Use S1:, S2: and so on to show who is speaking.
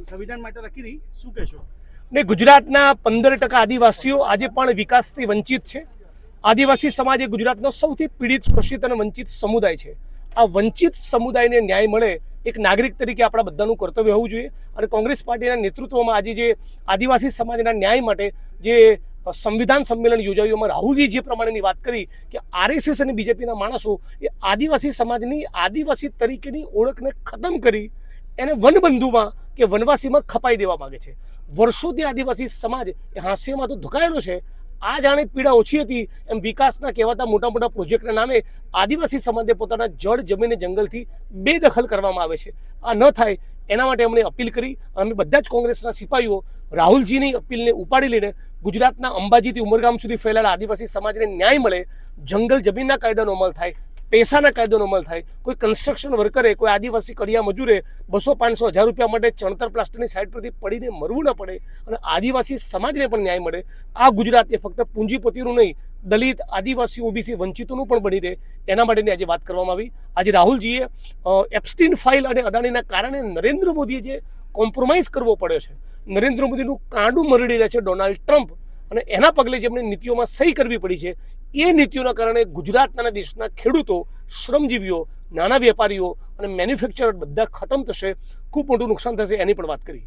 S1: સંવિધાન માટે લખી હતી, શું કહેશો?
S2: ને ગુજરાતના 15% આદિવાસીઓ આજે પણ વિકાસથી વંચિત છે. આદિવાસી સમાજ એ ગુજરાતનો સૌથી પીડિત, શોષિત અને વંચિત સમુદાય છે. આ વંચિત સમુદાયને ન્યાય મળે એક નાગરિક તરીકે આપણા બધાનું કર્તવ્ય હોવું જોઈએ. અને કોંગ્રેસ પાર્ટીના નેતૃત્વમાં આજે જે આદિવાસી સમાજના ન્યાય માટે જે સંવિધાન સંમેલન યોજાયું, એમાં રાહુલજી જે પ્રમાણેની વાત કરી કે આરએસએસ અને બીજેપીના માણસો એ આદિવાસી સમાજની આદિવાસી તરીકેની ઓળખને ખતમ કરી એને વનબંધુમાં કે વનવાસીમાં ખપાઈ દેવા માંગે છે. વર્ષોથી આદિવાસી સમાજ એ હાસ્યમાં તો ધુકાયેલો છે. આ જાણે પીડા ઓછી હતી એમ વિકાસના કહેવાતા મોટા મોટા પ્રોજેક્ટના નામે આદિવાસી સમાજે પોતાના જળ, જમીન, જંગલથી બેદખલ કરવામાં આવે છે. આ ન થાય એના માટે અમને અપીલ કરી. અમે બધા જ કોંગ્રેસના સિપાહીઓ રાહુલજીની અપીલને ઉપાડી લઈને ગુજરાતના અંબાજીથી ઉમરગામ સુધી ફેલાયેલા આદિવાસી સમાજને ન્યાય મળે, જંગલ જમીનના કાયદાનો અમલ થાય, પૈસાના કાયદાનો અમલ થાય. કોઈ કન્સ્ટ્રક્શન વર્કરે, કોઈ આદિવાસી કડિયા મજૂરે 200-500 હજાર રૂપિયા માટે ચણતર પ્લાસ્ટરની સાઈડ પરથી પડીને મરવું ન પડે અને આદિવાસી સમાજને પણ ન્યાય મળે. આ ગુજરાત એ ફક્ત પૂંજીપતિનું નહીં, દલિત, આદિવાસી, ઓબીસી, વંચિતોનું પણ બની રહે, એના માટેની આજે વાત કરવામાં આવી. આજે રાહુલજીએ એપ્સ્ટીન ફાઇલ અને અદાણીના કારણે નરેન્દ્ર મોદીએ જે કોમ્પ્રોમાઇઝ કરવો પડ્યો છે, નરેન્દ્ર મોદીનું કાંડું મરડી રહ્યા છે ડોનાલ્ડ ટ્રમ્પ, અને એના પગલે જેમને નીતિઓમાં સહી કરવી પડી છે, એ નીતિઓના કારણે ગુજરાતના દેશના ખેડૂતો, શ્રમજીવીઓ, નાના વેપારીઓ અને મેન્યુફેક્ચરર બધા ખતમ થશે. ખૂબ મોટું નુકસાન થશે, એની પણ વાત કરી.